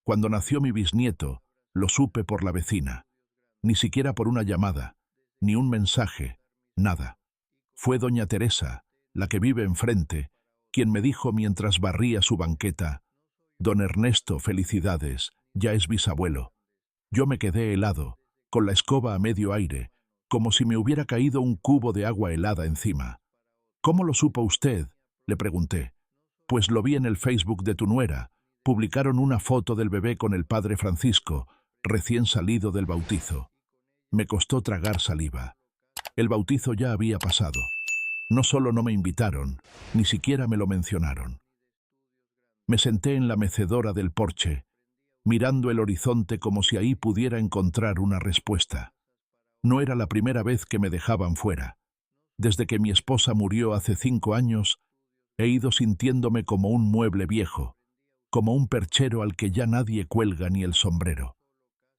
Cuando nació mi bisnieto, lo supe por la vecina. Ni siquiera por una llamada, ni un mensaje, nada. Fue doña Teresa, la que vive enfrente, quien me dijo mientras barría su banqueta: «Don Ernesto, felicidades, ya es bisabuelo». Yo me quedé helado, con la escoba a medio aire, como si me hubiera caído un cubo de agua helada encima. «¿Cómo lo supo usted?», le pregunté. «Pues lo vi en el Facebook de tu nuera. Publicaron una foto del bebé con el padre Francisco, recién salido del bautizo». Me costó tragar saliva. El bautizo ya había pasado. No solo no me invitaron, ni siquiera me lo mencionaron. Me senté en la mecedora del porche, mirando el horizonte como si ahí pudiera encontrar una respuesta. No era la primera vez que me dejaban fuera. Desde que mi esposa murió hace 5 años, he ido sintiéndome como un mueble viejo, como un perchero al que ya nadie cuelga ni el sombrero.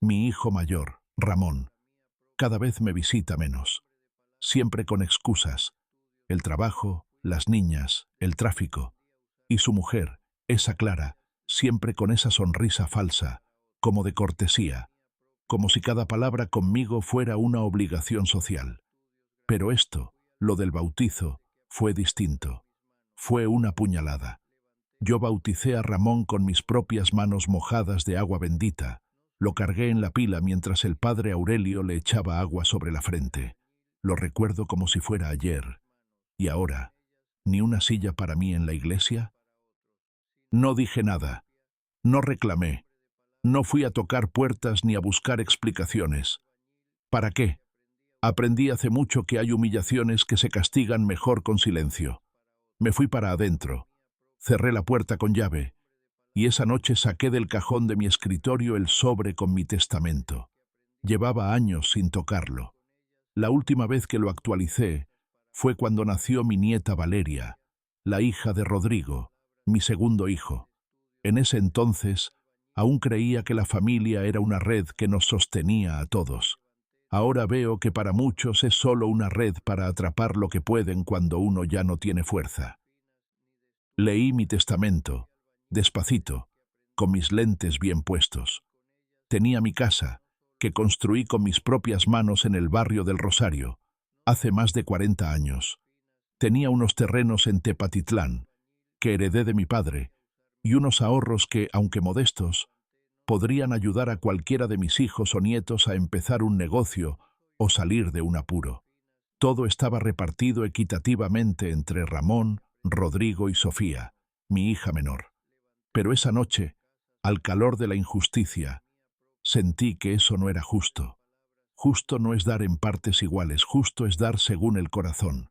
Mi hijo mayor, Ramón, cada vez me visita menos, siempre con excusas: el trabajo, las niñas, el tráfico. Y su mujer, esa Clara, siempre con esa sonrisa falsa, como de cortesía, como si cada palabra conmigo fuera una obligación social. Pero esto, lo del bautizo, fue distinto. Fue una puñalada. Yo bauticé a Ramón con mis propias manos mojadas de agua bendita. Lo cargué en la pila mientras el padre Aurelio le echaba agua sobre la frente. Lo recuerdo como si fuera ayer. ¿Y ahora? ¿Ni una silla para mí en la iglesia? No dije nada. No reclamé. No fui a tocar puertas ni a buscar explicaciones. ¿Para qué? Aprendí hace mucho que hay humillaciones que se castigan mejor con silencio. Me fui para adentro. Cerré la puerta con llave. Y esa noche saqué del cajón de mi escritorio el sobre con mi testamento. Llevaba años sin tocarlo. La última vez que lo actualicé fue cuando nació mi nieta Valeria, la hija de Rodrigo, mi segundo hijo. En ese entonces, aún creía que la familia era una red que nos sostenía a todos. Ahora veo que para muchos es solo una red para atrapar lo que pueden cuando uno ya no tiene fuerza. Leí mi testamento, despacito, con mis lentes bien puestos. Tenía mi casa, que construí con mis propias manos en el barrio del Rosario, hace más de 40 años. Tenía unos terrenos en Tepatitlán, que heredé de mi padre, y unos ahorros que, aunque modestos, podrían ayudar a cualquiera de mis hijos o nietos a empezar un negocio o salir de un apuro. Todo estaba repartido equitativamente entre Ramón, Rodrigo y Sofía, mi hija menor. Pero esa noche, al calor de la injusticia, sentí que eso no era justo. Justo no es dar en partes iguales, justo es dar según el corazón.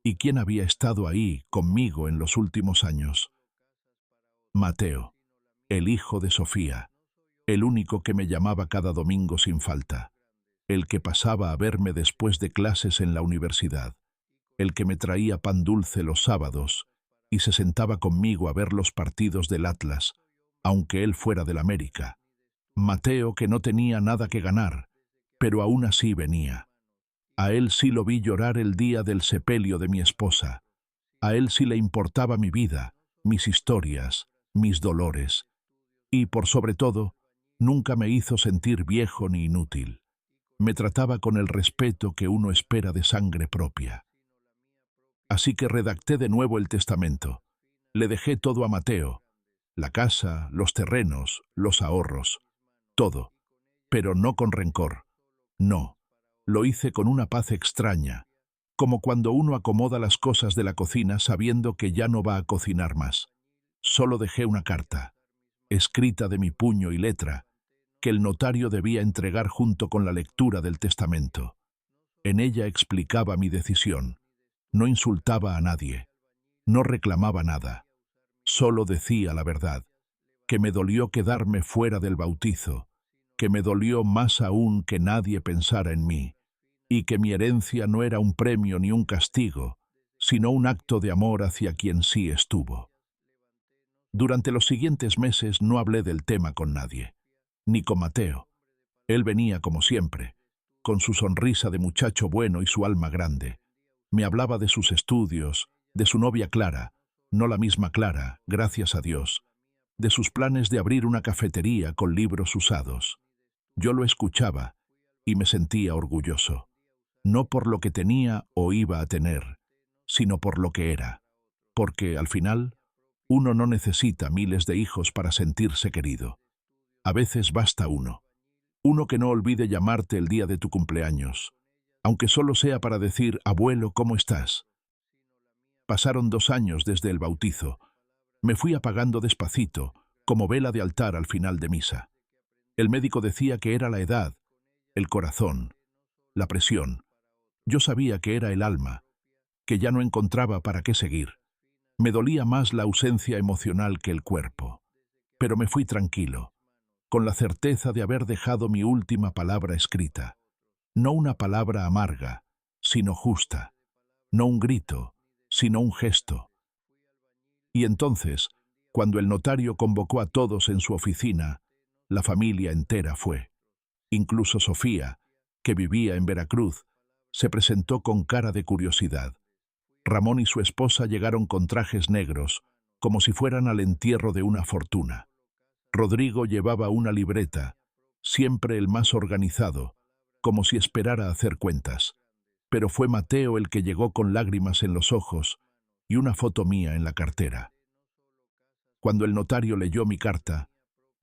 ¿Y quién había estado ahí conmigo en los últimos años? Mateo, el hijo de Sofía, el único que me llamaba cada domingo sin falta, el que pasaba a verme después de clases en la universidad, el que me traía pan dulce los sábados y se sentaba conmigo a ver los partidos del Atlas, aunque él fuera del América. Mateo, que no tenía nada que ganar, pero aún así venía. A él sí lo vi llorar el día del sepelio de mi esposa. A él sí le importaba mi vida, mis historias, mis dolores. Y, por sobre todo, nunca me hizo sentir viejo ni inútil. Me trataba con el respeto que uno espera de sangre propia. Así que redacté de nuevo el testamento. Le dejé todo a Mateo, la casa, los terrenos, los ahorros, todo, pero no con rencor. No, lo hice con una paz extraña, como cuando uno acomoda las cosas de la cocina sabiendo que ya no va a cocinar más. Solo dejé una carta, escrita de mi puño y letra, que el notario debía entregar junto con la lectura del testamento. En ella explicaba mi decisión. No insultaba a nadie, no reclamaba nada, solo decía la verdad, que me dolió quedarme fuera del bautizo, que me dolió más aún que nadie pensara en mí, y que mi herencia no era un premio ni un castigo, sino un acto de amor hacia quien sí estuvo. Durante los siguientes meses no hablé del tema con nadie, ni con Mateo. Él venía como siempre, con su sonrisa de muchacho bueno y su alma grande. Me hablaba de sus estudios, de su novia Clara, no la misma Clara, gracias a Dios, de sus planes de abrir una cafetería con libros usados. Yo lo escuchaba y me sentía orgulloso, no por lo que tenía o iba a tener, sino por lo que era, porque, al final, uno no necesita miles de hijos para sentirse querido. A veces basta uno que no olvide llamarte el día de tu cumpleaños, aunque solo sea para decir: abuelo, ¿cómo estás? Pasaron 2 años desde el bautizo. Me fui apagando despacito, como vela de altar al final de misa. El médico decía que era la edad, el corazón, la presión. Yo sabía que era el alma, que ya no encontraba para qué seguir. Me dolía más la ausencia emocional que el cuerpo. Pero me fui tranquilo, con la certeza de haber dejado mi última palabra escrita. No una palabra amarga, sino justa. No un grito, sino un gesto. Y entonces, cuando el notario convocó a todos en su oficina, la familia entera fue. Incluso Sofía, que vivía en Veracruz, se presentó con cara de curiosidad. Ramón y su esposa llegaron con trajes negros, como si fueran al entierro de una fortuna. Rodrigo llevaba una libreta, siempre el más organizado, como si esperara hacer cuentas. Pero fue Mateo el que llegó con lágrimas en los ojos y una foto mía en la cartera. Cuando el notario leyó mi carta,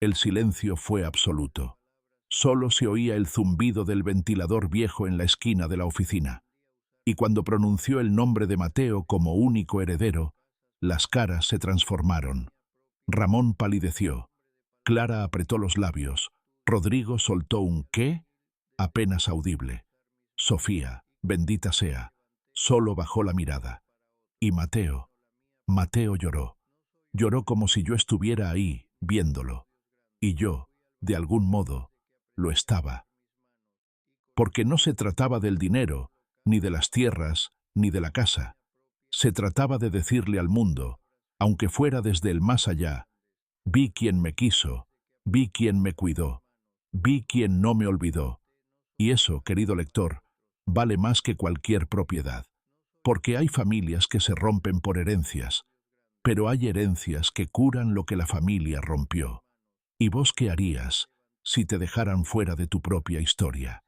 el silencio fue absoluto. Solo se oía el zumbido del ventilador viejo en la esquina de la oficina. Y cuando pronunció el nombre de Mateo como único heredero, las caras se transformaron. Ramón palideció. Clara apretó los labios. Rodrigo soltó un «¿qué?» apenas audible. Sofía, bendita sea, solo bajó la mirada. Y Mateo lloró. Lloró como si yo estuviera ahí, viéndolo. Y yo, de algún modo, lo estaba. Porque no se trataba del dinero, ni de las tierras, ni de la casa. Se trataba de decirle al mundo, aunque fuera desde el más allá: vi quien me quiso, vi quien me cuidó, vi quien no me olvidó. Y eso, querido lector, vale más que cualquier propiedad. Porque hay familias que se rompen por herencias, pero hay herencias que curan lo que la familia rompió. ¿Y vos qué harías si te dejaran fuera de tu propia historia?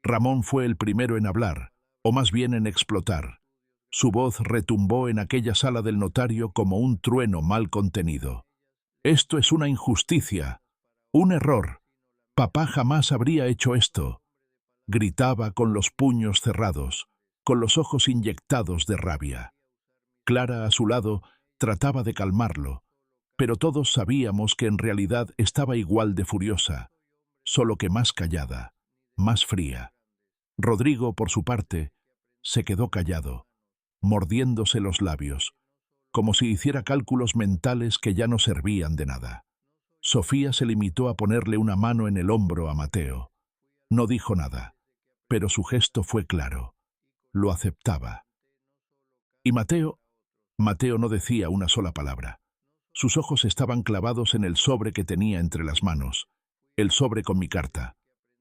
Ramón fue el primero en hablar, o más bien en explotar. Su voz retumbó en aquella sala del notario como un trueno mal contenido. «Esto es una injusticia, un error. Papá jamás habría hecho esto», gritaba con los puños cerrados, con los ojos inyectados de rabia. Clara, a su lado, trataba de calmarlo, pero todos sabíamos que en realidad estaba igual de furiosa, solo que más callada, más fría. Rodrigo, por su parte, se quedó callado, mordiéndose los labios, como si hiciera cálculos mentales que ya no servían de nada. Sofía se limitó a ponerle una mano en el hombro a Mateo. No dijo nada, pero su gesto fue claro. Lo aceptaba. Y Mateo no decía una sola palabra. Sus ojos estaban clavados en el sobre que tenía entre las manos, el sobre con mi carta.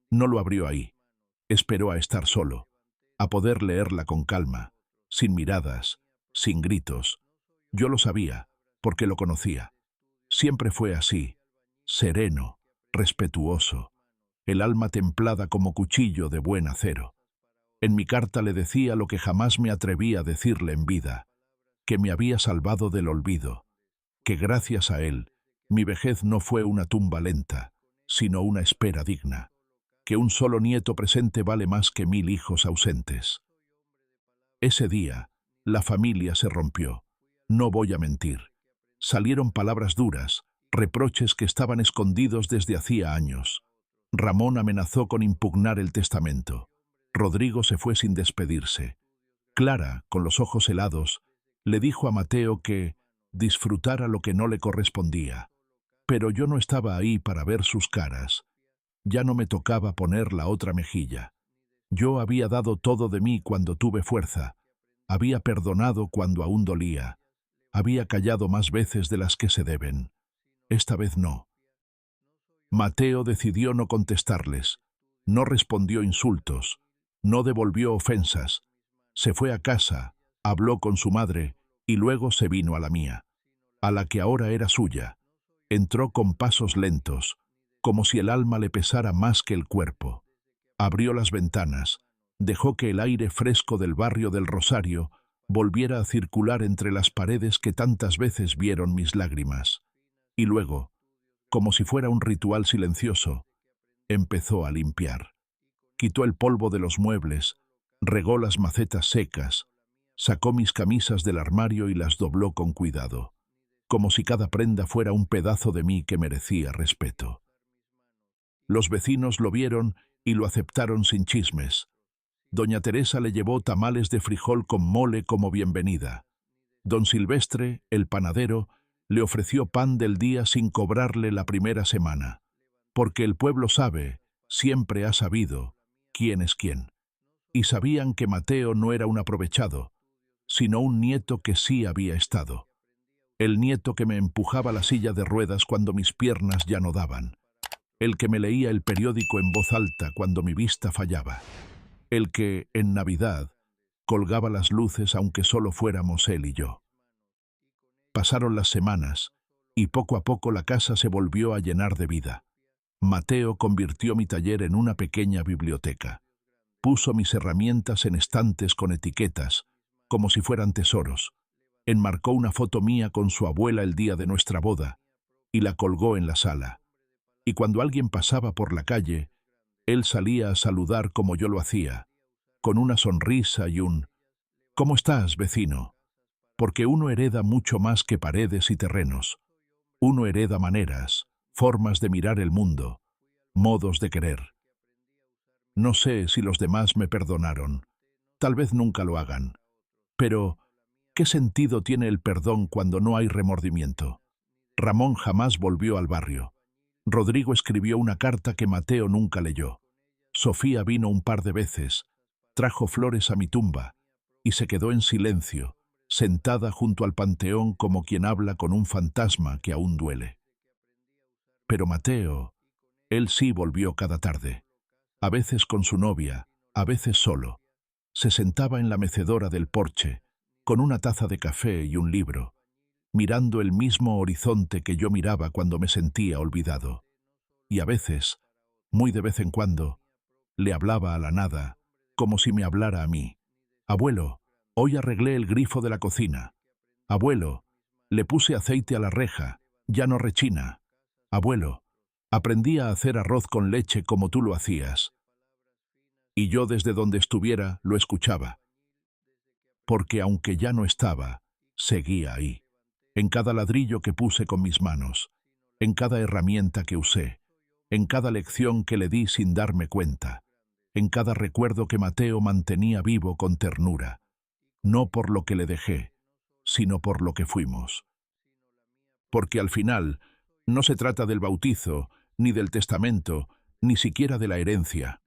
No lo abrió ahí. Esperó a estar solo, a poder leerla con calma, sin miradas, sin gritos. Yo lo sabía, porque lo conocía. Siempre fue así, sereno, respetuoso, el alma templada como cuchillo de buen acero. En mi carta le decía lo que jamás me atreví a decirle en vida, que me había salvado del olvido, que gracias a él, mi vejez no fue una tumba lenta, sino una espera digna, que un solo nieto presente vale más que 1000 hijos ausentes. Ese día, la familia se rompió. No voy a mentir. Salieron palabras duras, reproches que estaban escondidos desde hacía años. Ramón amenazó con impugnar el testamento. Rodrigo se fue sin despedirse. Clara, con los ojos helados, le dijo a Mateo que disfrutara lo que no le correspondía. Pero yo no estaba ahí para ver sus caras. Ya no me tocaba poner la otra mejilla. Yo había dado todo de mí cuando tuve fuerza. Había perdonado cuando aún dolía. Había callado más veces de las que se deben. Esta vez no. Mateo decidió no contestarles. No respondió insultos. No devolvió ofensas. Se fue a casa, habló con su madre y luego se vino a la mía, a la que ahora era suya, Entró con pasos lentos, como si el alma le pesara más que el cuerpo. Abrió las ventanas, dejó que el aire fresco del barrio del Rosario volviera a circular entre las paredes que tantas veces vieron mis lágrimas. Y luego, como si fuera un ritual silencioso, empezó a limpiar. Quitó el polvo de los muebles, regó las macetas secas, sacó mis camisas del armario y las dobló con cuidado, como si cada prenda fuera un pedazo de mí que merecía respeto. Los vecinos lo vieron y lo aceptaron sin chismes. Doña Teresa le llevó tamales de frijol con mole como bienvenida. Don Silvestre, el panadero, le ofreció pan del día sin cobrarle la primera semana, porque el pueblo sabe, siempre ha sabido, quién es quién. Y sabían que Mateo no era un aprovechado, sino un nieto que sí había estado. El nieto que me empujaba la silla de ruedas cuando mis piernas ya no daban. El que me leía el periódico en voz alta cuando mi vista fallaba. El que, en Navidad, colgaba las luces aunque solo fuéramos él y yo. Pasaron las semanas, y poco a poco la casa se volvió a llenar de vida. Mateo convirtió mi taller en una pequeña biblioteca. Puso mis herramientas en estantes con etiquetas, como si fueran tesoros. Enmarcó una foto mía con su abuela el día de nuestra boda, y la colgó en la sala. Y cuando alguien pasaba por la calle, él salía a saludar como yo lo hacía, con una sonrisa y un «¿Cómo estás, vecino?». Porque uno hereda mucho más que paredes y terrenos. Uno hereda maneras, formas de mirar el mundo, modos de querer. No sé si los demás me perdonaron, tal vez nunca lo hagan, pero ¿qué sentido tiene el perdón cuando no hay remordimiento? Ramón jamás volvió al barrio. Rodrigo escribió una carta que Mateo nunca leyó. Sofía vino un par de veces, trajo flores a mi tumba y se quedó en silencio, sentada junto al panteón como quien habla con un fantasma que aún duele. Pero Mateo, él sí volvió cada tarde, a veces con su novia, a veces solo. Se sentaba en la mecedora del porche, con una taza de café y un libro, mirando el mismo horizonte que yo miraba cuando me sentía olvidado. Y a veces, muy de vez en cuando, le hablaba a la nada, como si me hablara a mí. «Abuelo, hoy arreglé el grifo de la cocina. Abuelo, le puse aceite a la reja, ya no rechina. Abuelo, aprendí a hacer arroz con leche como tú lo hacías». Y yo desde donde estuviera lo escuchaba. Porque aunque ya no estaba, seguía ahí. En cada ladrillo que puse con mis manos, en cada herramienta que usé, en cada lección que le di sin darme cuenta, en cada recuerdo que Mateo mantenía vivo con ternura, no por lo que le dejé, sino por lo que fuimos. Porque al final no se trata del bautizo, ni del testamento, ni siquiera de la herencia.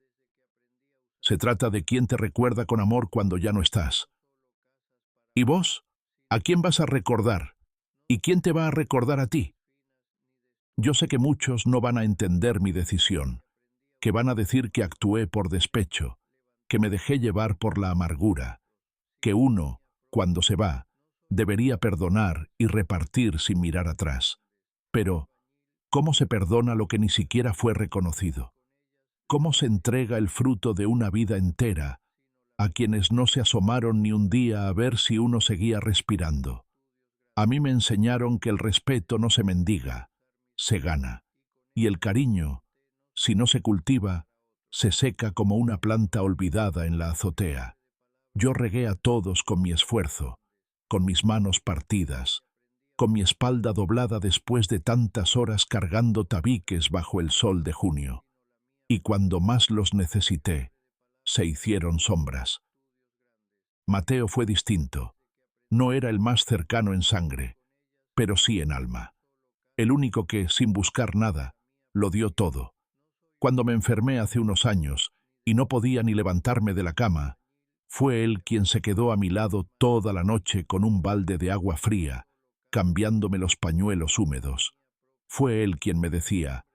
Se trata de quién te recuerda con amor cuando ya no estás. ¿Y vos? ¿A quién vas a recordar? ¿Y quién te va a recordar a ti? Yo sé que muchos no van a entender mi decisión, que van a decir que actué por despecho, que me dejé llevar por la amargura, que uno, cuando se va, debería perdonar y repartir sin mirar atrás. Pero, ¿cómo se perdona lo que ni siquiera fue reconocido? ¿Cómo se entrega el fruto de una vida entera a quienes no se asomaron ni un día a ver si uno seguía respirando? A mí me enseñaron que el respeto no se mendiga, se gana, y el cariño, si no se cultiva, se seca como una planta olvidada en la azotea. Yo regué a todos con mi esfuerzo, con mis manos partidas, con mi espalda doblada después de tantas horas cargando tabiques bajo el sol de junio. Y cuando más los necesité, se hicieron sombras. Mateo fue distinto. No era el más cercano en sangre, pero sí en alma. El único que, sin buscar nada, lo dio todo. Cuando me enfermé hace unos años y no podía ni levantarme de la cama, fue él quien se quedó a mi lado toda la noche con un balde de agua fría, cambiándome los pañuelos húmedos. Fue él quien me decía: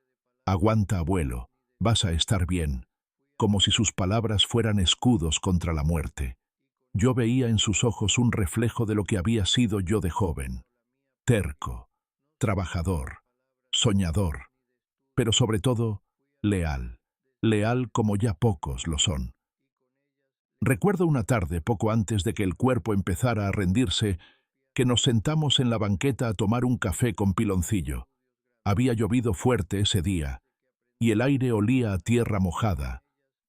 «Aguanta, abuelo, vas a estar bien», como si sus palabras fueran escudos contra la muerte. Yo veía en sus ojos un reflejo de lo que había sido yo de joven. Terco, trabajador, soñador, pero sobre todo, leal. Leal como ya pocos lo son. Recuerdo una tarde, poco antes de que el cuerpo empezara a rendirse, que nos sentamos en la banqueta a tomar un café con piloncillo. Había llovido fuerte ese día, y el aire olía a tierra mojada,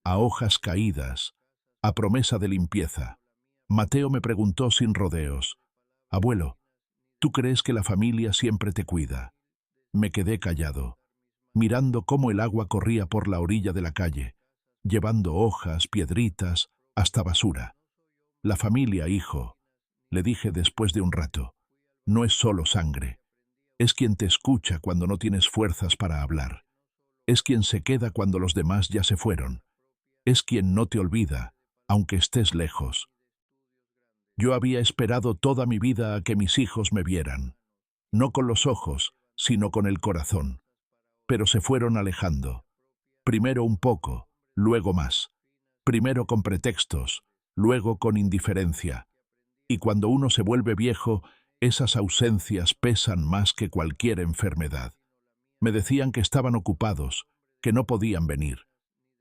a hojas caídas, a promesa de limpieza. Mateo me preguntó sin rodeos: «Abuelo, ¿tú crees que la familia siempre te cuida?» Me quedé callado, mirando cómo el agua corría por la orilla de la calle, llevando hojas, piedritas, hasta basura. «La familia, hijo», le dije después de un rato, «no es solo sangre. Es quien te escucha cuando no tienes fuerzas para hablar. Es quien se queda cuando los demás ya se fueron. Es quien no te olvida, aunque estés lejos». Yo había esperado toda mi vida a que mis hijos me vieran, no con los ojos, sino con el corazón. Pero se fueron alejando. Primero un poco, luego más. Primero con pretextos, luego con indiferencia. Y cuando uno se vuelve viejo, esas ausencias pesan más que cualquier enfermedad. Me decían que estaban ocupados, que no podían venir.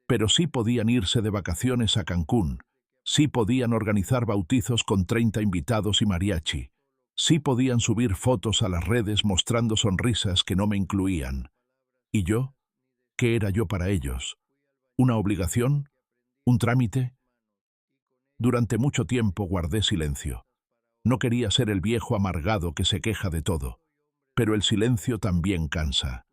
Pero sí podían irse de vacaciones a Cancún, sí podían organizar bautizos con 30 invitados y mariachi, sí podían subir fotos a las redes mostrando sonrisas que no me incluían. ¿Y yo? ¿Qué era yo para ellos? ¿Una obligación? ¿Un trámite? Durante mucho tiempo guardé silencio. No quería ser el viejo amargado que se queja de todo, pero el silencio también cansa.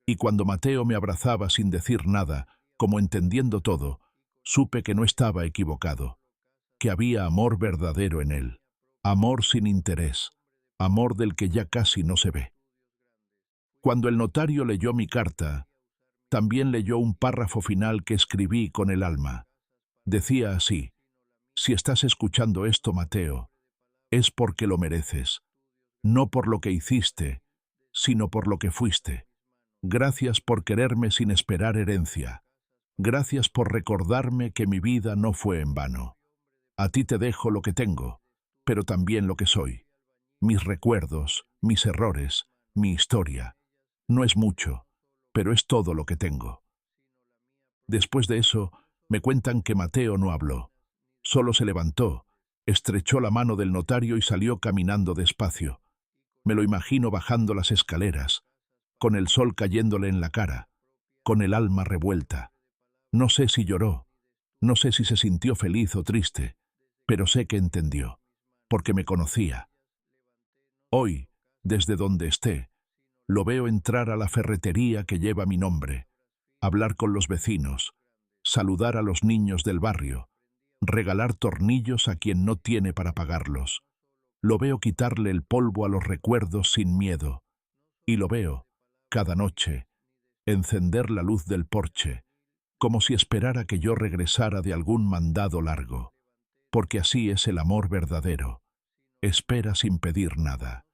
Y cuando Mateo me abrazaba sin decir nada, como entendiendo todo, supe que no estaba equivocado, que había amor verdadero en él, amor sin interés, amor del que ya casi no se ve. Cuando el notario leyó mi carta, también leyó un párrafo final que escribí con el alma. Decía así: «Si estás escuchando esto, Mateo, es porque lo mereces, no por lo que hiciste, sino por lo que fuiste. Gracias por quererme sin esperar herencia. Gracias por recordarme que mi vida no fue en vano. A ti te dejo lo que tengo, pero también lo que soy. Mis recuerdos, mis errores, mi historia. No es mucho, pero es todo lo que tengo». Después de eso, me cuentan que Mateo no habló. Solo se levantó, estrechó la mano del notario y salió caminando despacio. Me lo imagino bajando las escaleras, con el sol cayéndole en la cara, con el alma revuelta. No sé si lloró, no sé si se sintió feliz o triste, pero sé que entendió, porque me conocía. Hoy, desde donde esté, lo veo entrar a la ferretería que lleva mi nombre, hablar con los vecinos, saludar a los niños del barrio, regalar tornillos a quien no tiene para pagarlos. Lo veo quitarle el polvo a los recuerdos sin miedo. Y lo veo, cada noche, encender la luz del porche, como si esperara que yo regresara de algún mandado largo. Porque así es el amor verdadero. Espera sin pedir nada.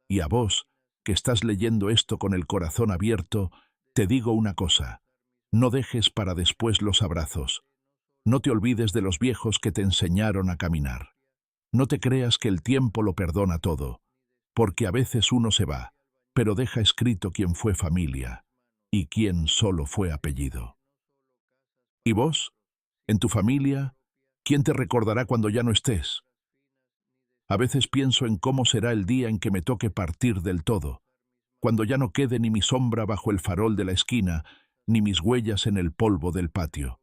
Y a vos, que estás leyendo esto con el corazón abierto, te digo una cosa: no dejes para después los abrazos. No te olvides de los viejos que te enseñaron a caminar. No te creas que el tiempo lo perdona todo, porque a veces uno se va, pero deja escrito quién fue familia y quién solo fue apellido. ¿Y vos? ¿En tu familia? ¿Quién te recordará cuando ya no estés? A veces pienso en cómo será el día en que me toque partir del todo, cuando ya no quede ni mi sombra bajo el farol de la esquina, ni mis huellas en el polvo del patio.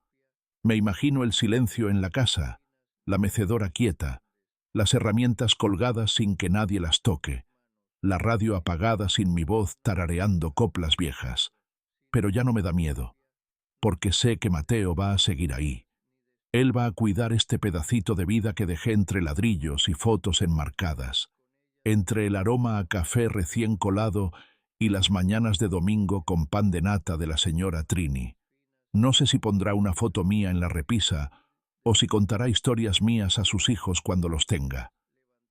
Me imagino el silencio en la casa, la mecedora quieta, las herramientas colgadas sin que nadie las toque, la radio apagada sin mi voz tarareando coplas viejas. Pero ya no me da miedo, porque sé que Mateo va a seguir ahí. Él va a cuidar este pedacito de vida que dejé entre ladrillos y fotos enmarcadas, entre el aroma a café recién colado y las mañanas de domingo con pan de nata de la señora Trini. No sé si pondrá una foto mía en la repisa o si contará historias mías a sus hijos cuando los tenga,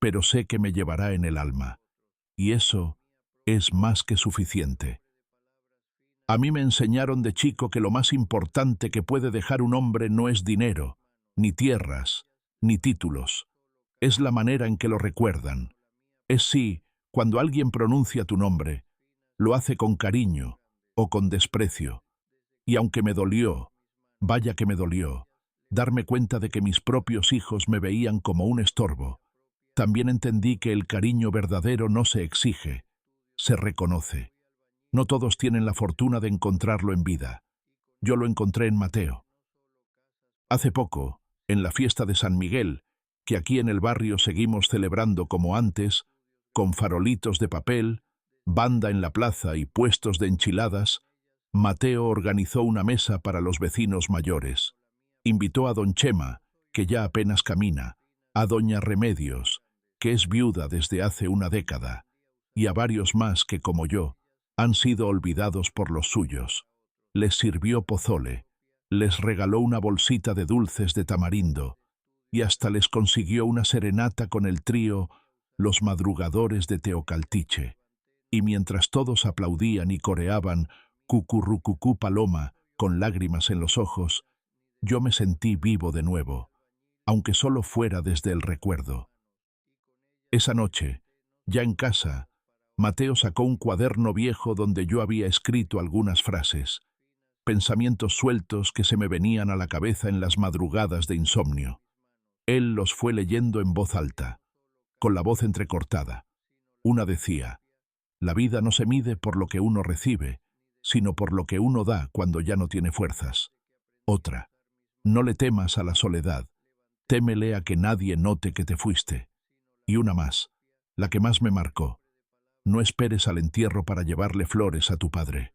pero sé que me llevará en el alma, y eso es más que suficiente. A mí me enseñaron de chico que lo más importante que puede dejar un hombre no es dinero, ni tierras, ni títulos. Es la manera en que lo recuerdan. Es sí, cuando alguien pronuncia tu nombre, Lo hace con cariño o con desprecio. Y aunque me dolió, vaya que me dolió, darme cuenta de que mis propios hijos me veían como un estorbo, también entendí que el cariño verdadero no se exige, se reconoce. No todos tienen la fortuna de encontrarlo en vida. Yo lo encontré en Mateo. Hace poco, en la fiesta de San Miguel, que aquí en el barrio seguimos celebrando como antes, con farolitos de papel, banda en la plaza y puestos de enchiladas, Mateo organizó una mesa para los vecinos mayores. Invitó a don Chema, que ya apenas camina, a doña Remedios, que es viuda desde hace una década, y a varios más que, como yo, han sido olvidados por los suyos. Les sirvió pozole, les regaló una bolsita de dulces de tamarindo, y hasta les consiguió una serenata con el trío Los Madrugadores de Teocaltiche. Y mientras todos aplaudían y coreaban Cucurrucucú Paloma con lágrimas en los ojos, yo me sentí vivo de nuevo, aunque solo fuera desde el recuerdo. Esa noche, ya en casa, Mateo sacó un cuaderno viejo donde yo había escrito algunas frases, pensamientos sueltos que se me venían a la cabeza en las madrugadas de insomnio. Él los fue leyendo en voz alta, con la voz entrecortada. Una decía: la vida no se mide por lo que uno recibe, sino por lo que uno da cuando ya no tiene fuerzas. Otra: no le temas a la soledad, témele a que nadie note que te fuiste. Y una más, la que más me marcó: no esperes al entierro para llevarle flores a tu padre.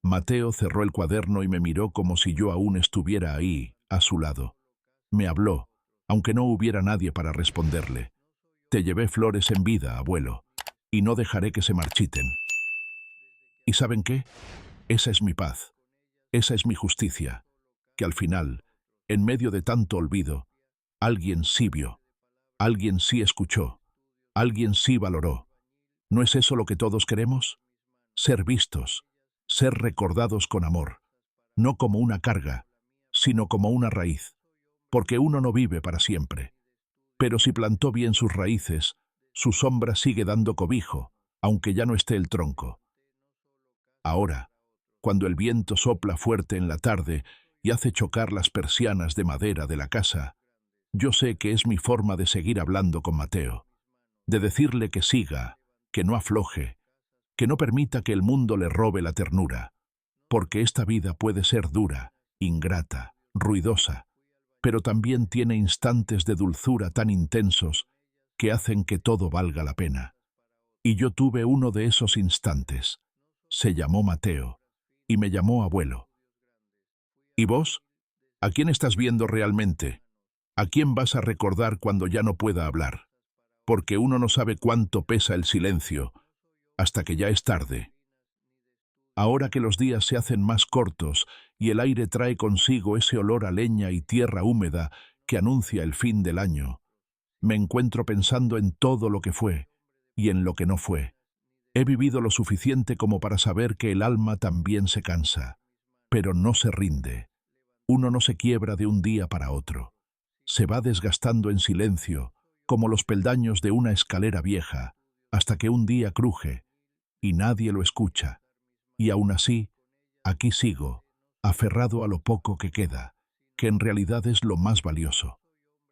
Mateo cerró el cuaderno y me miró como si yo aún estuviera ahí, a su lado. Me habló, aunque no hubiera nadie para responderle. Te llevé flores en vida, abuelo, y no dejaré que se marchiten. ¿Y saben qué? Esa es mi paz, esa es mi justicia, que al final, en medio de tanto olvido, alguien sí vio, alguien sí escuchó, alguien sí valoró. ¿No es eso lo que todos queremos? Ser vistos, ser recordados con amor, no como una carga, sino como una raíz, porque uno no vive para siempre. Pero si plantó bien sus raíces, su sombra sigue dando cobijo, aunque ya no esté el tronco. Ahora, cuando el viento sopla fuerte en la tarde y hace chocar las persianas de madera de la casa, yo sé que es mi forma de seguir hablando con Mateo, de decirle que siga, que no afloje, que no permita que el mundo le robe la ternura, porque esta vida puede ser dura, ingrata, ruidosa, pero también tiene instantes de dulzura tan intensos que hacen que todo valga la pena. Y yo tuve uno de esos instantes. Se llamó Mateo, y me llamó abuelo. ¿Y vos? ¿A quién estás viendo realmente? ¿A quién vas a recordar cuando ya no pueda hablar? Porque uno no sabe cuánto pesa el silencio, hasta que ya es tarde. Ahora que los días se hacen más cortos y el aire trae consigo ese olor a leña y tierra húmeda que anuncia el fin del año, me encuentro pensando en todo lo que fue y en lo que no fue. He vivido lo suficiente como para saber que el alma también se cansa, pero no se rinde. Uno no se quiebra de un día para otro. Se va desgastando en silencio, como los peldaños de una escalera vieja, hasta que un día cruje y nadie lo escucha. Y aún así, aquí sigo, aferrado a lo poco que queda, que en realidad es lo más valioso: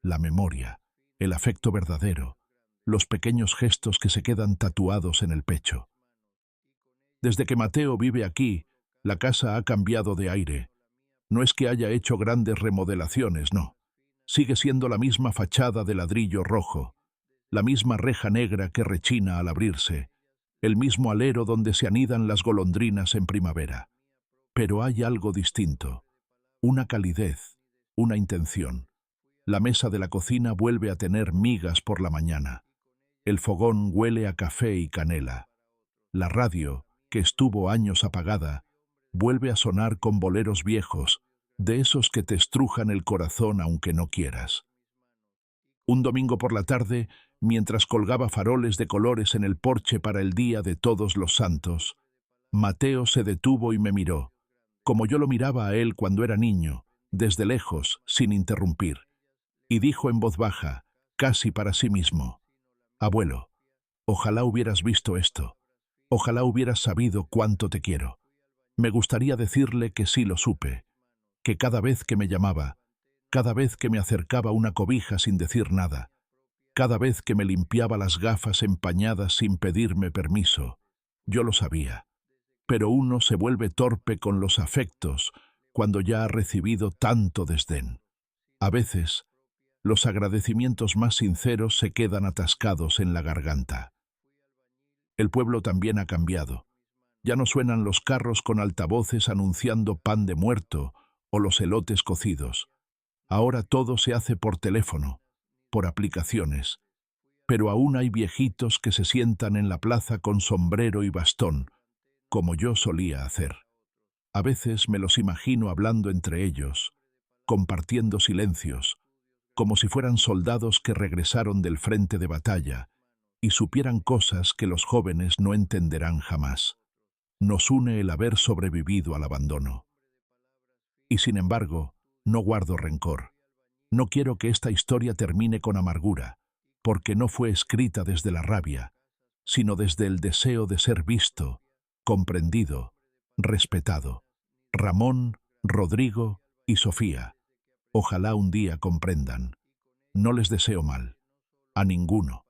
la memoria, el afecto verdadero, los pequeños gestos que se quedan tatuados en el pecho. Desde que Mateo vive aquí, la casa ha cambiado de aire. No es que haya hecho grandes remodelaciones, no. Sigue siendo la misma fachada de ladrillo rojo, la misma reja negra que rechina al abrirse, el mismo alero donde se anidan las golondrinas en primavera. Pero hay algo distinto, una calidez, una intención. La mesa de la cocina vuelve a tener migas por la mañana. El fogón huele a café y canela. La radio, que estuvo años apagada, vuelve a sonar con boleros viejos, de esos que te estrujan el corazón aunque no quieras. Un domingo por la tarde, mientras colgaba faroles de colores en el porche para el Día de Todos los Santos, Mateo se detuvo y me miró, como yo lo miraba a él cuando era niño, desde lejos, sin interrumpir, y dijo en voz baja, casi para sí mismo: «Abuelo, ojalá hubieras visto esto. Ojalá hubieras sabido cuánto te quiero. Me gustaría decirle que sí lo supe, que cada vez que me llamaba, cada vez que me acercaba una cobija sin decir nada, cada vez que me limpiaba las gafas empañadas sin pedirme permiso, yo lo sabía. Pero uno se vuelve torpe con los afectos cuando ya ha recibido tanto desdén. A veces, los agradecimientos más sinceros se quedan atascados en la garganta. El pueblo también ha cambiado. Ya no suenan los carros con altavoces anunciando pan de muerto o los elotes cocidos. Ahora todo se hace por teléfono, por aplicaciones. Pero aún hay viejitos que se sientan en la plaza con sombrero y bastón, como yo solía hacer. A veces me los imagino hablando entre ellos, compartiendo silencios, como si fueran soldados que regresaron del frente de batalla y supieran cosas que los jóvenes no entenderán jamás. Nos une el haber sobrevivido al abandono. Y sin embargo, no guardo rencor. No quiero que esta historia termine con amargura, porque no fue escrita desde la rabia, sino desde el deseo de ser visto, comprendido, respetado. Ramón, Rodrigo y Sofía. Ojalá un día comprendan. No les deseo mal. A ninguno.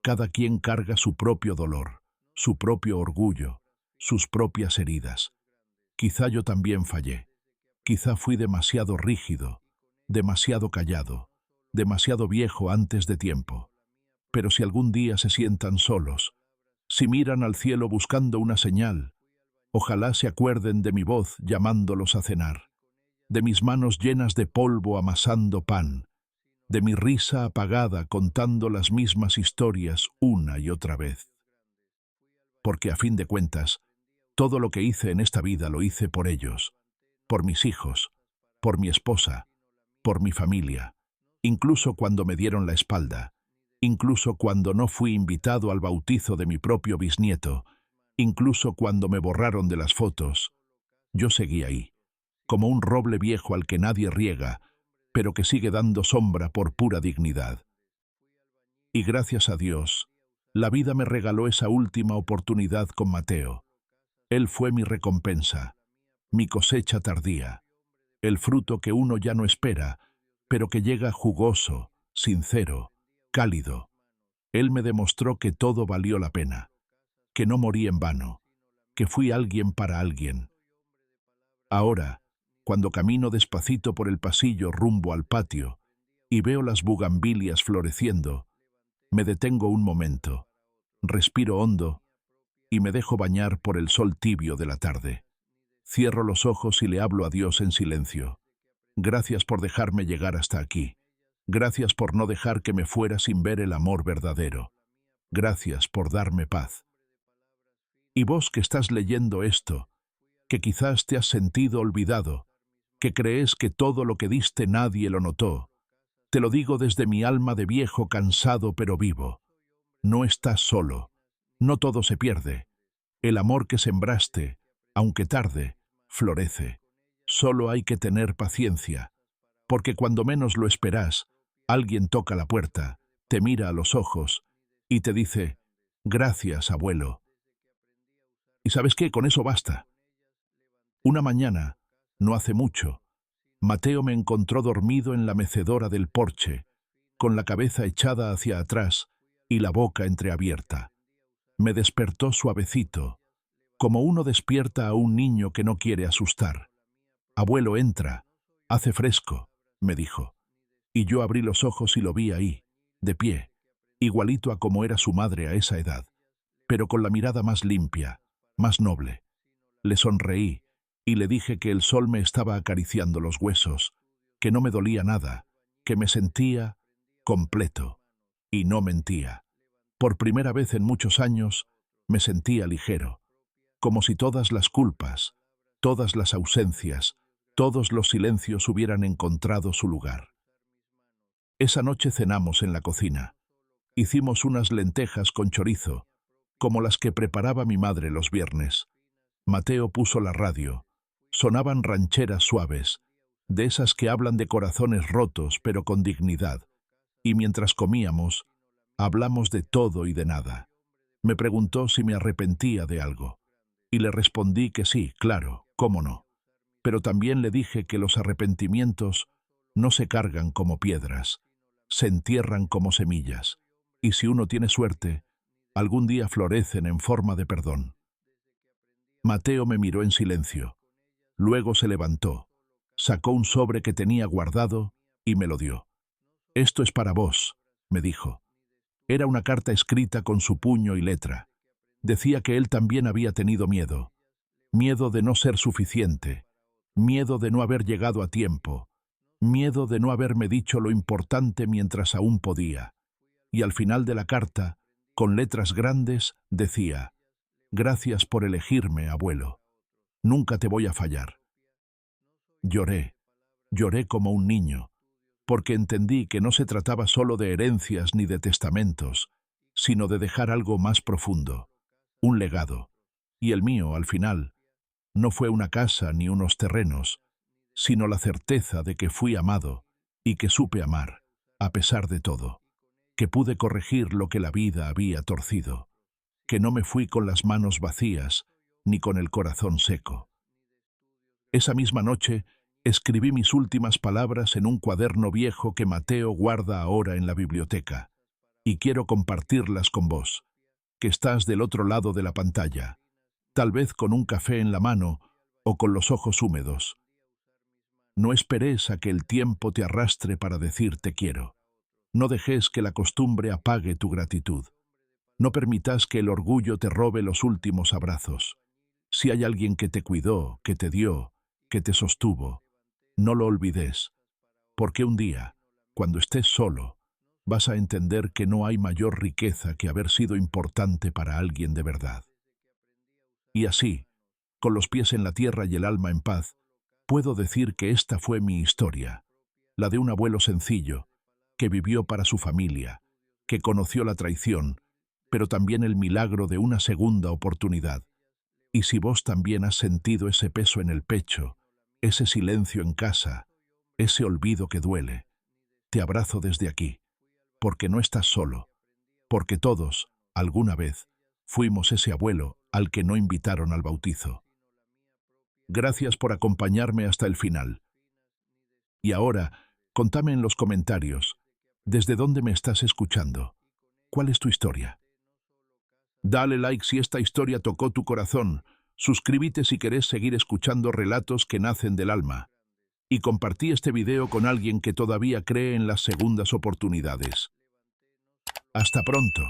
Cada quien carga su propio dolor, su propio orgullo, sus propias heridas. Quizá yo también fallé. Quizá fui demasiado rígido, demasiado callado, demasiado viejo antes de tiempo. Pero si algún día se sientan solos, si miran al cielo buscando una señal, ojalá se acuerden de mi voz llamándolos a cenar, de mis manos llenas de polvo amasando pan, de mi risa apagada contando las mismas historias una y otra vez. Porque a fin de cuentas, todo lo que hice en esta vida lo hice por ellos, por mis hijos, por mi esposa, por mi familia, incluso cuando me dieron la espalda, incluso cuando no fui invitado al bautizo de mi propio bisnieto, incluso cuando me borraron de las fotos, yo seguí ahí, como un roble viejo al que nadie riega, pero que sigue dando sombra por pura dignidad. Y gracias a Dios, la vida me regaló esa última oportunidad con Mateo. Él fue mi recompensa, mi cosecha tardía, el fruto que uno ya no espera, pero que llega jugoso, sincero, cálido. Él me demostró que todo valió la pena, que no morí en vano, que fui alguien para alguien. Ahora, cuando camino despacito por el pasillo rumbo al patio y veo las bugambilias floreciendo, me detengo un momento, respiro hondo y me dejo bañar por el sol tibio de la tarde. Cierro los ojos y le hablo a Dios en silencio. Gracias por dejarme llegar hasta aquí. Gracias por no dejar que me fuera sin ver el amor verdadero. Gracias por darme paz. Y vos que estás leyendo esto, que quizás te has sentido olvidado, que crees que todo lo que diste nadie lo notó, te lo digo desde mi alma de viejo cansado pero vivo. No estás solo. No todo se pierde. El amor que sembraste, aunque tarde, florece. Solo hay que tener paciencia, porque cuando menos lo esperas, alguien toca la puerta, te mira a los ojos y te dice, gracias, abuelo. ¿Y sabes qué? Con eso basta. Una mañana, no hace mucho, Mateo me encontró dormido en la mecedora del porche, con la cabeza echada hacia atrás y la boca entreabierta. Me despertó suavecito, como uno despierta a un niño que no quiere asustar. Abuelo, entra, hace fresco, me dijo. Y yo abrí los ojos y lo vi ahí, de pie, igualito a como era su madre a esa edad, pero con la mirada más limpia, más noble. Le sonreí y le dije que el sol me estaba acariciando los huesos, que no me dolía nada, que me sentía completo. Y no mentía. Por primera vez en muchos años me sentía ligero, como si todas las culpas, todas las ausencias, todos los silencios hubieran encontrado su lugar. Esa noche cenamos en la cocina. Hicimos unas lentejas con chorizo, como las que preparaba mi madre los viernes. Mateo puso la radio. Sonaban rancheras suaves, de esas que hablan de corazones rotos pero con dignidad. Y mientras comíamos, hablamos de todo y de nada. Me preguntó si me arrepentía de algo, y le respondí que sí, claro, cómo no. Pero también le dije que los arrepentimientos no se cargan como piedras, se entierran como semillas, y si uno tiene suerte, algún día florecen en forma de perdón. Mateo me miró en silencio. Luego se levantó, sacó un sobre que tenía guardado y me lo dio. «Esto es para vos», me dijo. Era una carta escrita con su puño y letra. Decía que él también había tenido miedo. Miedo de no ser suficiente. Miedo de no haber llegado a tiempo. Miedo de no haberme dicho lo importante mientras aún podía. Y al final de la carta, con letras grandes, decía: «Gracias por elegirme, abuelo. Nunca te voy a fallar». Lloré, lloré como un niño, porque entendí que no se trataba solo de herencias ni de testamentos, sino de dejar algo más profundo, un legado. Y el mío, al final, no fue una casa ni unos terrenos, sino la certeza de que fui amado y que supe amar, a pesar de todo, que pude corregir lo que la vida había torcido, que no me fui con las manos vacías ni con el corazón seco. Esa misma noche escribí mis últimas palabras en un cuaderno viejo que Mateo guarda ahora en la biblioteca, y quiero compartirlas con vos, que estás del otro lado de la pantalla, tal vez con un café en la mano o con los ojos húmedos. No esperes a que el tiempo te arrastre para decir te quiero. No dejes que la costumbre apague tu gratitud. No permitas que el orgullo te robe los últimos abrazos. Si hay alguien que te cuidó, que te dio, que te sostuvo, no lo olvides, porque un día, cuando estés solo, vas a entender que no hay mayor riqueza que haber sido importante para alguien de verdad. Y así, con los pies en la tierra y el alma en paz, puedo decir que esta fue mi historia, la de un abuelo sencillo, que vivió para su familia, que conoció la traición, pero también el milagro de una segunda oportunidad. Y si vos también has sentido ese peso en el pecho, ese silencio en casa, ese olvido que duele, te abrazo desde aquí, porque no estás solo, porque todos, alguna vez, fuimos ese abuelo al que no invitaron al bautizo. Gracias por acompañarme hasta el final. Y ahora, contame en los comentarios, ¿desde dónde me estás escuchando? ¿Cuál es tu historia? Dale like si esta historia tocó tu corazón, suscríbete si querés seguir escuchando relatos que nacen del alma, y compartí este video con alguien que todavía cree en las segundas oportunidades. Hasta pronto.